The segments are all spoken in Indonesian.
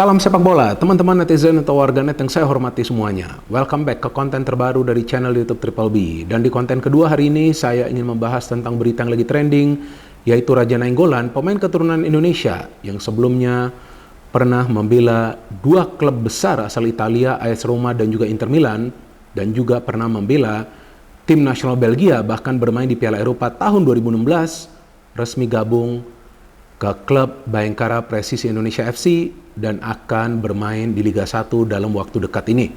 Salam sepak bola, teman-teman netizen atau warganet yang saya hormati semuanya. Welcome back ke konten terbaru dari channel YouTube Triple B. Dan di konten kedua hari ini, saya ingin membahas tentang berita yang lagi trending, yaitu Raja Nainggolan, pemain keturunan Indonesia, yang sebelumnya pernah membela dua klub besar asal Italia, AS Roma dan juga Inter Milan, dan juga pernah membela tim nasional Belgia, bahkan bermain di Piala Eropa tahun 2016, resmi gabung ke klub Bayangkara Presisi Indonesia FC dan akan bermain di Liga 1 dalam waktu dekat ini.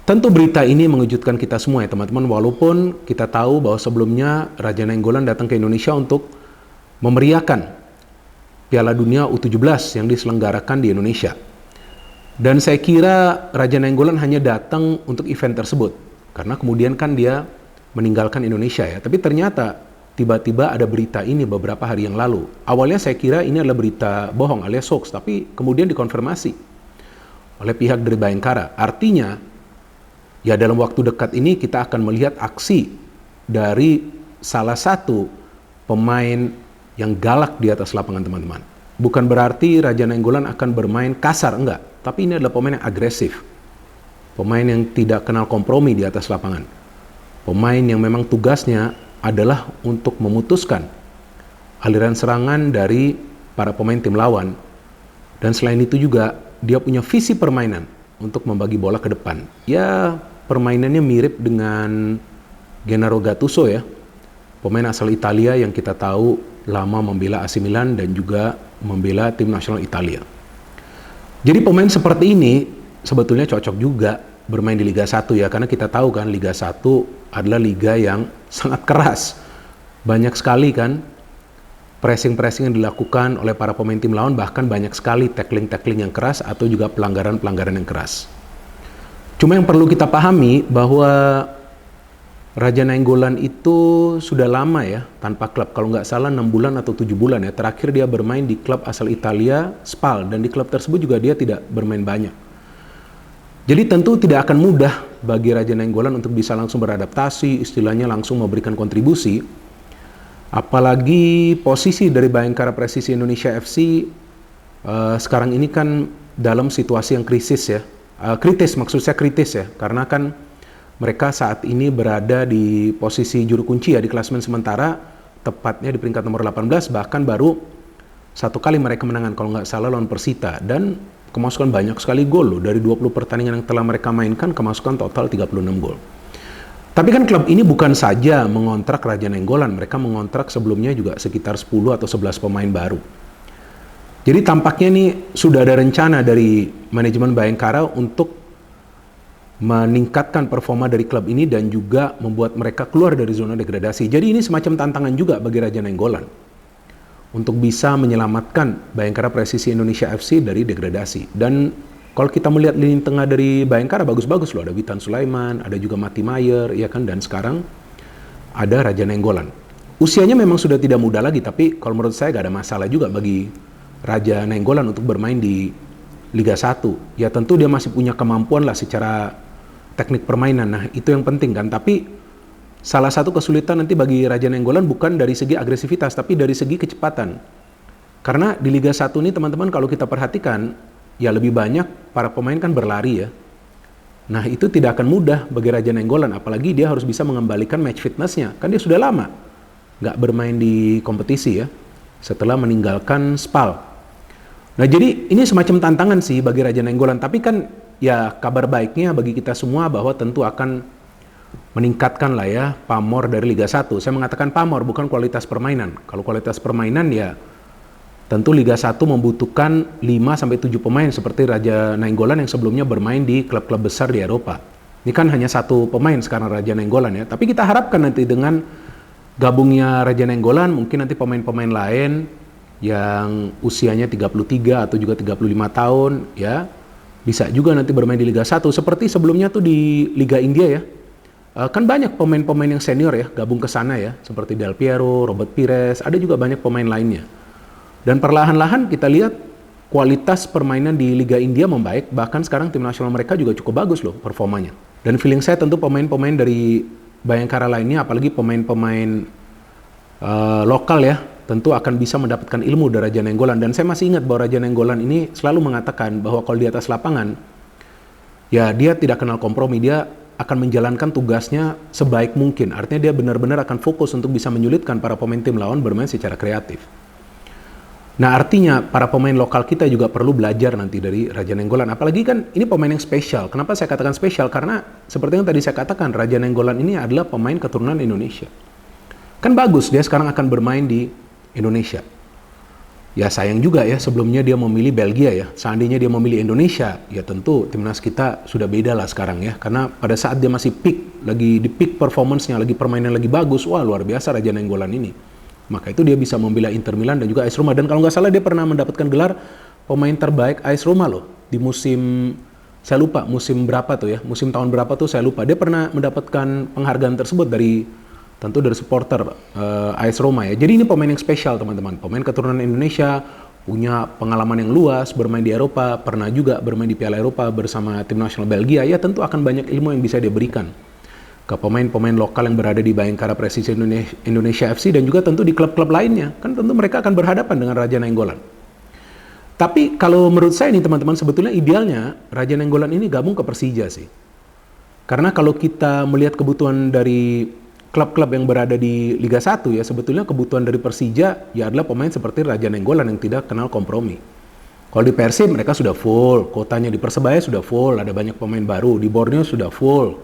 Tentu berita ini mengejutkan kita semua ya teman-teman, walaupun kita tahu bahwa sebelumnya Raja Nainggolan datang ke Indonesia untuk memeriahkan Piala Dunia U17 yang diselenggarakan di Indonesia. Dan saya kira Raja Nainggolan hanya datang untuk event tersebut, karena kemudian kan dia meninggalkan Indonesia ya. Tapi ternyata tiba-tiba ada berita ini beberapa hari yang lalu. Awalnya saya kira ini adalah berita bohong alias hoax, tapi kemudian dikonfirmasi oleh pihak dari Bayangkara. Artinya, ya dalam waktu dekat ini kita akan melihat aksi dari salah satu pemain yang galak di atas lapangan teman-teman. Bukan berarti Raja Nainggolan akan bermain kasar, enggak. Tapi ini adalah pemain yang agresif. Pemain yang tidak kenal kompromi di atas lapangan. Pemain yang memang tugasnya adalah untuk memutuskan aliran serangan dari para pemain tim lawan. Dan selain itu juga dia punya visi permainan untuk membagi bola ke depan. Ya, permainannya mirip dengan Gennaro Gattuso ya, pemain asal Italia yang kita tahu lama membela AC Milan dan juga membela tim nasional Italia. Jadi pemain seperti ini sebetulnya cocok juga bermain di Liga 1 ya, karena kita tahu kan Liga 1 adalah liga yang sangat keras. Banyak sekali kan pressing-pressing yang dilakukan oleh para pemain tim lawan, bahkan banyak sekali tackling-tackling yang keras atau juga pelanggaran-pelanggaran yang keras. Cuma yang perlu kita pahami bahwa Raja Nainggolan itu sudah lama ya tanpa klub. Kalau nggak salah 6 bulan atau 7 bulan ya. Terakhir dia bermain di klub asal Italia, Spal, dan di klub tersebut juga dia tidak bermain banyak. Jadi tentu tidak akan mudah bagi Raja Nainggolan untuk bisa langsung beradaptasi, istilahnya langsung memberikan kontribusi. Apalagi posisi dari Bayangkara Presisi Indonesia FC sekarang ini kan dalam situasi yang krisis ya. Kritis, maksud saya kritis ya, karena kan mereka saat ini berada di posisi juru kunci ya di klasemen sementara, tepatnya di peringkat nomor 18, bahkan baru satu kali mereka menangan kalau nggak salah lawan Persita, dan kemasukan banyak sekali gol loh. Dari 20 pertandingan yang telah mereka mainkan, kemasukan total 36 gol. Tapi kan klub ini bukan saja mengontrak Raja Nainggolan, mereka mengontrak sebelumnya juga sekitar 10 atau 11 pemain baru. Jadi tampaknya nih sudah ada rencana dari manajemen Bayangkara untuk meningkatkan performa dari klub ini dan juga membuat mereka keluar dari zona degradasi. Jadi ini semacam tantangan juga bagi Raja Nainggolan untuk bisa menyelamatkan Bayangkara Presisi Indonesia FC dari degradasi. Dan kalau kita melihat lini tengah dari Bayangkara bagus-bagus loh, ada Witan Sulaiman, ada juga Mati Mayer, ya kan, dan sekarang ada Raja Nainggolan. Usianya memang sudah tidak muda lagi, tapi kalau menurut saya gak ada masalah juga bagi Raja Nainggolan untuk bermain di Liga 1. Ya tentu dia masih punya kemampuan lah secara teknik permainan, nah itu yang penting kan. Tapi salah satu kesulitan nanti bagi Raja Nainggolan bukan dari segi agresivitas, tapi dari segi kecepatan. Karena di Liga 1 ini teman-teman kalau kita perhatikan, ya lebih banyak para pemain kan berlari ya. Nah itu tidak akan mudah bagi Raja Nainggolan, apalagi dia harus bisa mengembalikan match fitness-nya. Kan dia sudah lama nggak bermain di kompetisi ya, setelah meninggalkan Spal. Nah jadi ini semacam tantangan sih bagi Raja Nainggolan. Tapi kan ya kabar baiknya bagi kita semua bahwa tentu akan meningkatkan lah ya pamor dari Liga 1. Saya mengatakan pamor, bukan kualitas permainan. Kalau kualitas permainan ya tentu Liga 1 membutuhkan 5-7 pemain seperti Raja Nainggolan yang sebelumnya bermain di klub-klub besar di Eropa. Ini kan hanya satu pemain sekarang Raja Nainggolan ya. Tapi kita harapkan nanti dengan gabungnya Raja Nainggolan, mungkin nanti pemain-pemain lain yang usianya 33 atau juga 35 tahun ya bisa juga nanti bermain di Liga 1 seperti sebelumnya tuh di Liga India ya. Kan banyak pemain-pemain yang senior ya gabung ke sana ya, seperti Del Piero, Robert Pires, ada juga banyak pemain lainnya. Dan perlahan-lahan kita lihat kualitas permainan di Liga India membaik, bahkan sekarang tim nasional mereka juga cukup bagus loh performanya. Dan feeling saya tentu pemain-pemain dari Bayangkara lainnya, apalagi pemain-pemain lokal ya, tentu akan bisa mendapatkan ilmu dari Raja Nainggolan. Dan saya masih ingat bahwa Raja Nainggolan ini selalu mengatakan bahwa kalau di atas lapangan, ya dia tidak kenal kompromi, dia akan menjalankan tugasnya sebaik mungkin. Artinya dia benar-benar akan fokus untuk bisa menyulitkan para pemain tim lawan bermain secara kreatif. Nah artinya para pemain lokal kita juga perlu belajar nanti dari Raja Nainggolan. Apalagi kan ini pemain yang spesial. Kenapa saya katakan spesial? Karena seperti yang tadi saya katakan, Raja Nainggolan ini adalah pemain keturunan Indonesia. Kan bagus dia sekarang akan bermain di Indonesia. Ya sayang juga ya, sebelumnya dia memilih Belgia ya. Seandainya dia memilih Indonesia, ya tentu timnas kita sudah beda lah sekarang ya. Karena pada saat dia masih peak, lagi di peak performance-nya, lagi permainan lagi bagus, wah luar biasa Raja Nainggolan ini. Maka itu dia bisa membela Inter Milan dan juga AS Roma. Dan kalau nggak salah dia pernah mendapatkan gelar pemain terbaik AS Roma loh. Di musim, saya lupa musim berapa tuh ya, musim tahun berapa tuh saya lupa. Dia pernah mendapatkan penghargaan tersebut tentu dari supporter AS Roma ya. Jadi ini pemain yang spesial teman-teman. Pemain keturunan Indonesia, punya pengalaman yang luas, bermain di Eropa, pernah juga bermain di Piala Eropa bersama tim nasional Belgia. Ya tentu akan banyak ilmu yang bisa dia berikan ke pemain-pemain lokal yang berada di Bayangkara Presisi Indonesia FC dan juga tentu di klub-klub lainnya. Kan tentu mereka akan berhadapan dengan Raja Nainggolan. Tapi kalau menurut saya nih teman-teman, sebetulnya idealnya Raja Nainggolan ini gabung ke Persija sih. Karena kalau kita melihat kebutuhan dari klub-klub yang berada di Liga 1 ya, sebetulnya kebutuhan dari Persija ya adalah pemain seperti Raja Nainggolan yang tidak kenal kompromi. Kalau di Persib mereka sudah full, kotanya di Persebaya sudah full, ada banyak pemain baru, di Borneo sudah full,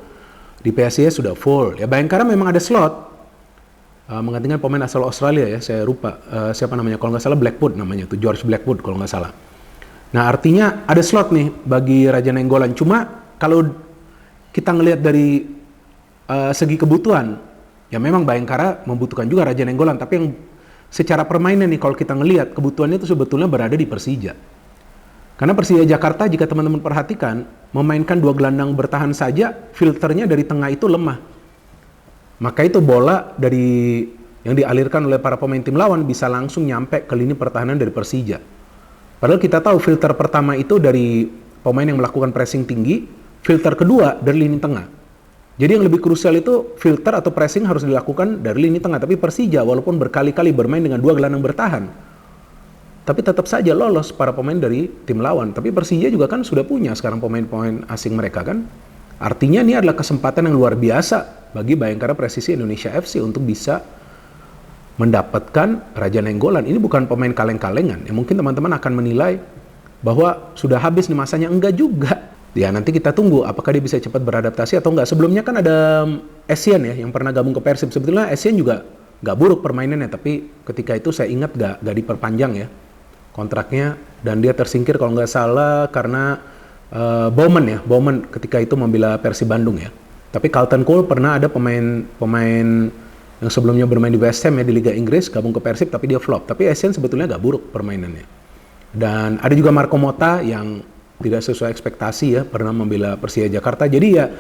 di PSIS sudah full. Ya Bayangkara memang ada slot, menggantikan pemain asal Australia ya, saya lupa siapa namanya, kalau nggak salah Blackwood namanya tuh, George Blackwood kalau nggak salah. Nah artinya ada slot nih bagi Raja Nainggolan. Cuma kalau kita ngelihat dari segi kebutuhan, ya memang Bayangkara membutuhkan juga Raja Nainggolan, tapi yang secara permainan nih kalau kita ngelihat kebutuhannya itu sebetulnya berada di Persija. Karena Persija Jakarta jika teman-teman perhatikan, memainkan 2 gelandang bertahan saja, filternya dari tengah itu lemah. Maka itu bola dari yang dialirkan oleh para pemain tim lawan bisa langsung nyampe ke lini pertahanan dari Persija. Padahal kita tahu filter pertama itu dari pemain yang melakukan pressing tinggi, filter kedua dari lini tengah. Jadi yang lebih krusial itu filter atau pressing harus dilakukan dari lini tengah. Tapi Persija walaupun berkali-kali bermain dengan 2 gelandang bertahan, tapi tetap saja lolos para pemain dari tim lawan. Tapi Persija juga kan sudah punya sekarang pemain-pemain asing mereka kan. Artinya ini adalah kesempatan yang luar biasa bagi Bayangkara Presisi Indonesia FC untuk bisa mendapatkan Raja Nainggolan. Ini bukan pemain kaleng-kalengan. Ya mungkin teman-teman akan menilai bahwa sudah habis nih masanya. Enggak juga. Ya nanti kita tunggu apakah dia bisa cepat beradaptasi atau enggak. Sebelumnya kan ada Essien ya yang pernah gabung ke Persib. Sebetulnya Essien juga nggak buruk permainannya, tapi ketika itu saya ingat nggak diperpanjang ya kontraknya, dan dia tersingkir kalau nggak salah karena Bowman ketika itu membela Persib Bandung ya. Tapi Carlton Cole pernah ada pemain yang sebelumnya bermain di West Ham ya di Liga Inggris gabung ke Persib tapi dia flop. Tapi Essien sebetulnya nggak buruk permainannya. Dan ada juga Marco Motta yang tidak sesuai ekspektasi ya, pernah membela Persija Jakarta. Jadi ya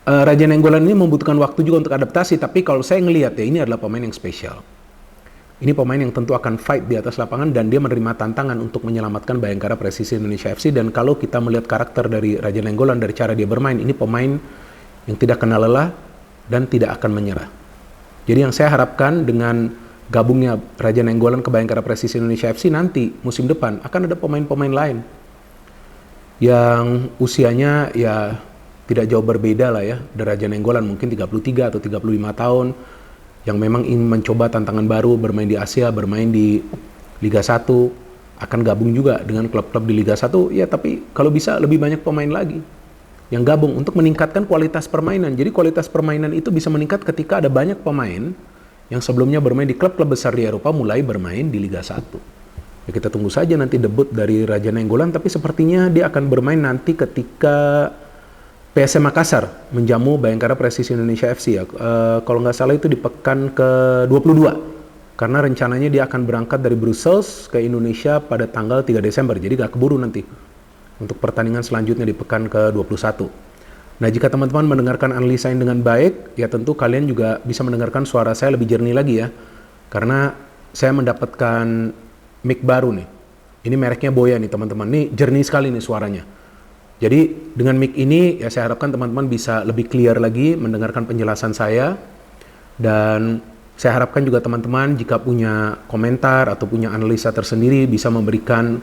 Raja Nainggolan ini membutuhkan waktu juga untuk adaptasi, tapi kalau saya ngelihat ya ini adalah pemain yang spesial. Ini pemain yang tentu akan fight di atas lapangan dan dia menerima tantangan untuk menyelamatkan Bayangkara Presisi Indonesia FC. Dan kalau kita melihat karakter dari Raja Nainggolan dari cara dia bermain, ini pemain yang tidak kenal lelah dan tidak akan menyerah. Jadi yang saya harapkan dengan gabungnya Raja Nainggolan ke Bayangkara Presisi Indonesia FC nanti musim depan akan ada pemain-pemain lain yang usianya ya tidak jauh berbeda lah ya dari Raja Nainggolan, mungkin 33 atau 35 tahun yang memang ingin mencoba tantangan baru, bermain di Asia, bermain di Liga 1, akan gabung juga dengan klub-klub di Liga 1 ya, tapi kalau bisa lebih banyak pemain lagi yang gabung untuk meningkatkan kualitas permainan. Jadi kualitas permainan itu bisa meningkat ketika ada banyak pemain yang sebelumnya bermain di klub-klub besar di Eropa mulai bermain di Liga 1. Ya, kita tunggu saja nanti debut dari Raja Nainggolan, tapi sepertinya dia akan bermain nanti ketika PSM Makassar menjamu Bayangkara Presisi Indonesia FC ya. Kalau nggak salah itu di pekan ke-22. Karena rencananya dia akan berangkat dari Brussels ke Indonesia pada tanggal 3 Desember. Jadi nggak keburu nanti untuk pertandingan selanjutnya di pekan ke-21. Nah, jika teman-teman mendengarkan analisa ini dengan baik, ya tentu kalian juga bisa mendengarkan suara saya lebih jernih lagi ya. Karena saya mendapatkan mic baru nih. Ini mereknya Boya nih teman-teman. Ini jernih sekali nih suaranya. Jadi dengan mic ini ya saya harapkan teman-teman bisa lebih clear lagi mendengarkan penjelasan saya. Dan Saya harapkan juga teman-teman jika punya komentar atau punya analisa tersendiri bisa memberikan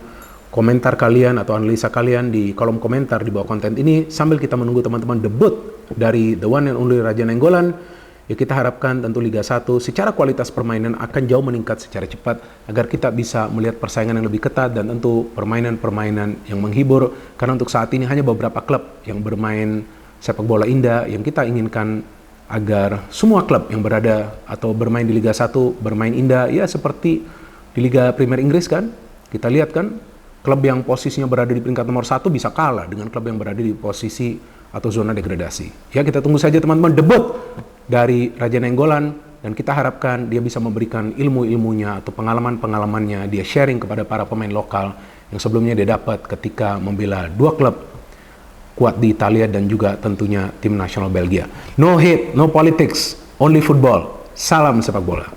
komentar kalian atau analisa kalian di kolom komentar di bawah konten ini sambil kita menunggu teman-teman debut dari the one and only Raja Nainggolan. Ya kita harapkan tentu Liga 1 secara kualitas permainan akan jauh meningkat secara cepat agar kita bisa melihat persaingan yang lebih ketat dan tentu permainan-permainan yang menghibur, karena untuk saat ini hanya beberapa klub yang bermain sepak bola indah yang kita inginkan agar semua klub yang berada atau bermain di Liga 1 bermain indah, ya seperti di Liga Premier Inggris kan. Kita lihat kan, klub yang posisinya berada di peringkat nomor 1 bisa kalah dengan klub yang berada di posisi atau zona degradasi. Ya kita tunggu saja teman-teman debut dari Raja Nainggolan, dan kita harapkan dia bisa memberikan ilmu-ilmunya atau pengalaman-pengalamannya dia sharing kepada para pemain lokal yang sebelumnya dia dapat ketika membela dua klub kuat di Italia dan juga tentunya tim nasional Belgia. No hate, no politics, only football. Salam sepak bola.